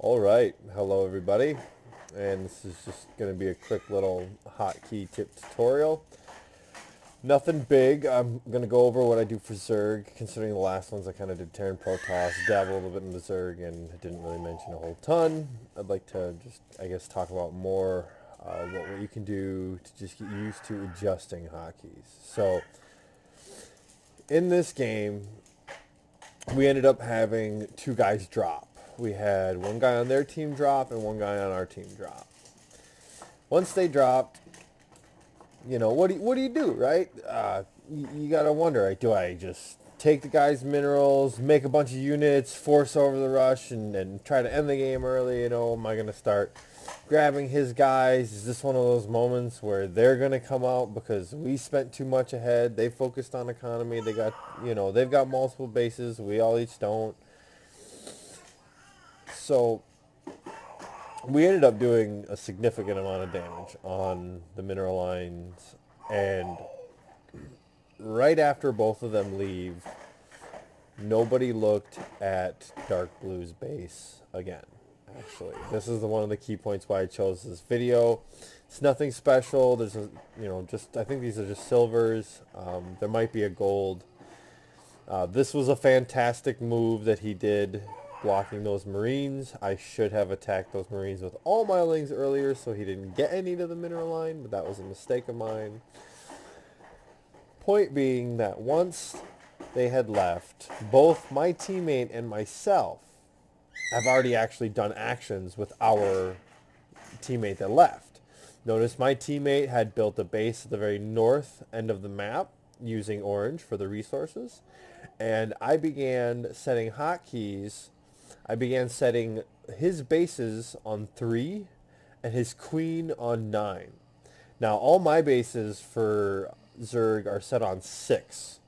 All right, hello everybody, and this is just going to be a quick little hotkey tip tutorial. Nothing big. I'm going to go over what I do for Zerg, considering the last ones I kind of did Terran Protoss, dabble a little bit into Zerg, and I didn't really mention a whole ton. I'd like to just, I guess, talk about more what you can do to just get used to adjusting hotkeys. So, in this game, we ended up having two guys drop. We had one guy on their team drop and one guy on our team drop. Once they dropped, what do you do, right? You gotta wonder, like, do I just take the guy's minerals, make a bunch of units, force over the rush, and try to end the game early? Am I gonna start grabbing his guys? Is this one of those moments where they're gonna come out because we spent too much ahead? They focused on economy. They got, they've got multiple bases. We all each don't. So we ended up doing a significant amount of damage on the mineral lines, and right after both of them leave, nobody looked at Dark Blue's base again. Actually, this is one of the key points why I chose this video. It's nothing special. There's I think these are just silvers. There might be a gold. This was a fantastic move that he did, blocking those Marines. I should have attacked those Marines with all my lings earlier so he didn't get any to the mineral line, but that was a mistake of mine. Point being that once they had left, both my teammate and myself have already actually done actions with our teammate that left. Notice my teammate had built a base at the very north end of the map using orange for the resources, and I began setting hotkeys. I began setting his bases on 3 and his queen on 9. Now all my bases for Zerg are set on 6.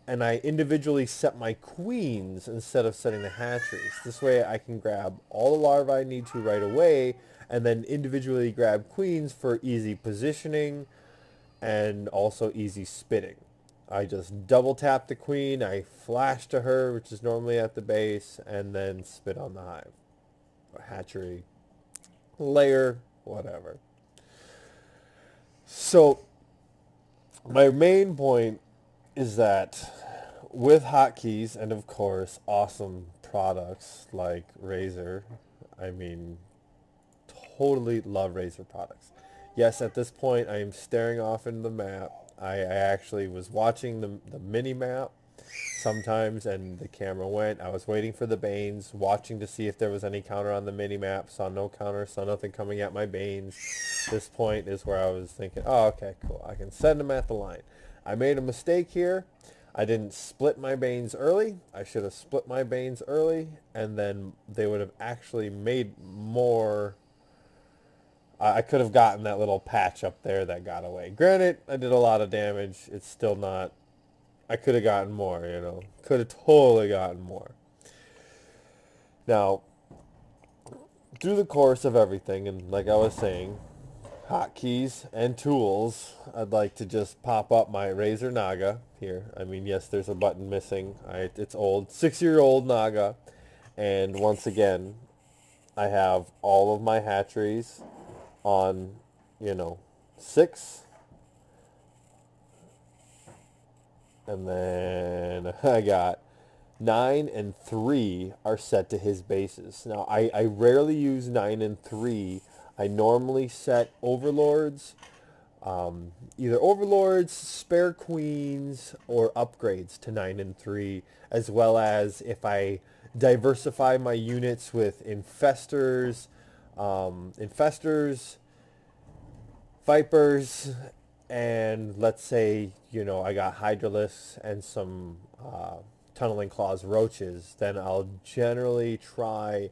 And I individually set my queens instead of setting the hatcheries. This way I can grab all the larvae I need to right away and then individually grab queens for easy positioning and also easy spitting. I just double tap the queen, I flash to her, which is normally at the base, and then spit on the hive. Or hatchery, layer, whatever. So my main point is that with hotkeys and of course awesome products like Razer, I mean, totally love Razer products. Yes, at this point I am staring off into the map. I actually was watching the mini map sometimes and the camera went. I was waiting for the Banes, watching to see if there was any counter on the mini map. Saw no counter, saw nothing coming at my Banes. This point is where I was thinking, oh, okay, cool. I can send them at the line. I made a mistake here. I didn't split my Banes early. I should have split my Banes early, and then they would have actually made more. I could have gotten that little patch up there that got away. Granted, I did a lot of damage. It's still not. I could have gotten more, Could have totally gotten more. Now, through the course of everything, and like I was saying, hotkeys and tools, I'd like to just pop up my Razer Naga here. I mean, yes, there's a button missing. It's old, 6-year-old Naga. And once again, I have all of my hatcheries on, 6. And then I got 9 and 3 are set to his bases. Now, I rarely use 9 and 3. I normally set overlords, either overlords, spare queens, or upgrades to 9 and 3, as well as if I diversify my units with infestors, vipers, and let's say, I got hydralisks and some tunneling claws roaches, then I'll generally try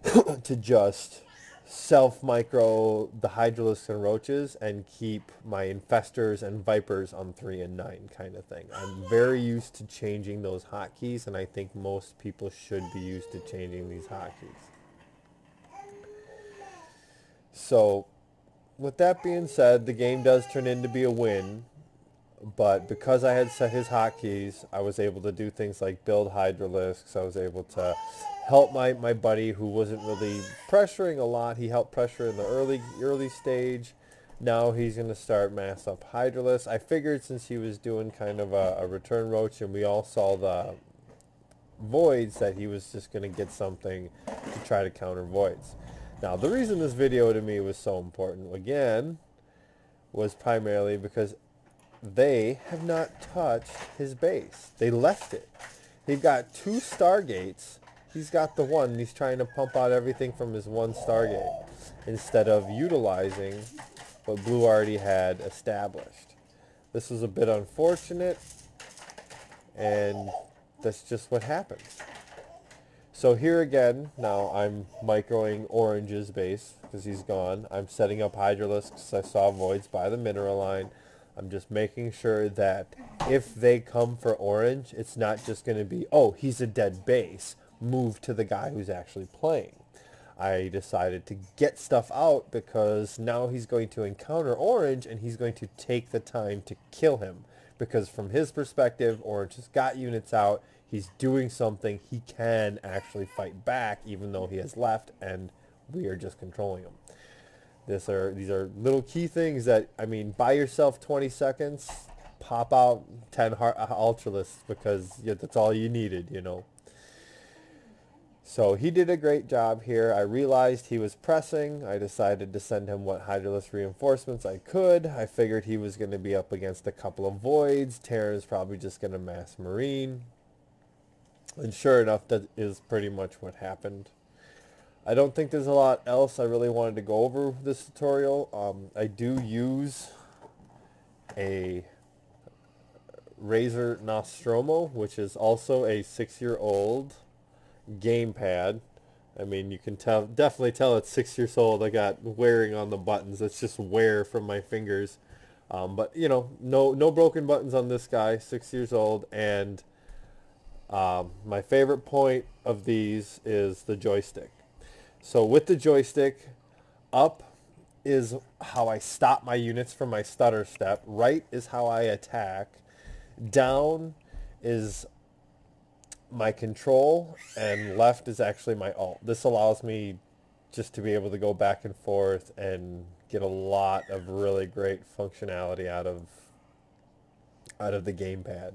to just self-micro the hydralisks and roaches and keep my infestors and vipers on 3 and 9 kind of thing. I'm very used to changing those hotkeys, and I think most people should be used to changing these hotkeys. So with that being said, the game does turn into be a win. But because I had set his hotkeys, I was able to do things like build Hydralisks. I was able to help my buddy who wasn't really pressuring a lot. He helped pressure in the early stage. Now he's going to start mass up Hydralisk. I figured since he was doing kind of a return roach and we all saw the voids that he was just going to get something to try to counter voids. Now the reason this video to me was so important, again, was primarily because they have not touched his base. They left it. They've got 2 Stargates. He's got the one. And he's trying to pump out everything from his 1 Stargate instead of utilizing what Blue already had established. This was a bit unfortunate, and that's just what happens. So here again, now I'm microing Orange's base because he's gone. I'm setting up Hydralisks. I saw voids by the mineral line. I'm just making sure that if they come for Orange, it's not just going to be, oh, he's a dead base, move to the guy who's actually playing. I decided to get stuff out because now he's going to encounter Orange and he's going to take the time to kill him. Because from his perspective, Orange has got units out. He's doing something. He can actually fight back even though he has left and we are just controlling him. These are little key things that, I mean, buy yourself 20 seconds, pop out 10 Ultralisks because that's all you needed, you know. So he did a great job here. I realized he was pressing. I decided to send him what Hydralisk reinforcements I could. I figured he was going to be up against a couple of voids. Terran's probably just going to mass Marine. And sure enough, that is pretty much what happened. I don't think there's a lot else I really wanted to go over this tutorial. I do use a Razer Nostromo, which is also a 6-year-old gamepad. I mean, you can definitely tell it's 6 years old. I got wearing on the buttons. It's just wear from my fingers. But you know, no broken buttons on this guy. 6 years old, and my favorite point of these is the joystick. So with the joystick, up is how I stop my units from my stutter step. Right is how I attack. Down is my control, and left is actually my alt. This allows me just to be able to go back and forth and get a lot of really great functionality out of the gamepad.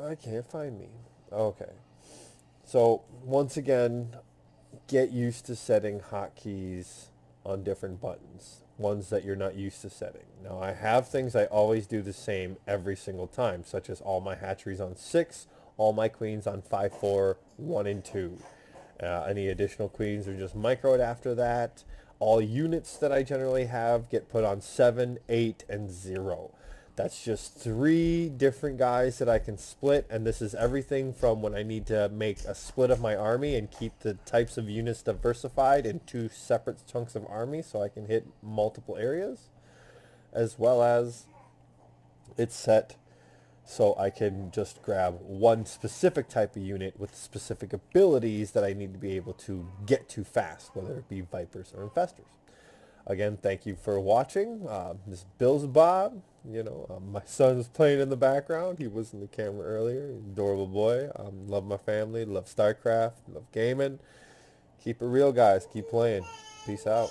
I can't find me. Okay. So once again, get used to setting hotkeys on different buttons, ones that you're not used to setting. Now I have things I always do the same every single time, such as all my hatcheries on 6, all my queens on 5, 4, 1, and 2. Any additional queens are just microed after that. All units that I generally have get put on 7, 8, and 0. That's just 3 different guys that I can split, and this is everything from when I need to make a split of my army and keep the types of units diversified in 2 separate chunks of army so I can hit multiple areas, as well as it's set so I can just grab one specific type of unit with specific abilities that I need to be able to get to fast, whether it be Vipers or Infestors. Again, thank you for watching. This is Bilsabob. You know, my son was playing in the background. He was in the camera earlier. Adorable boy. Love my family. Love StarCraft. Love gaming. Keep it real, guys. Keep playing. Peace out.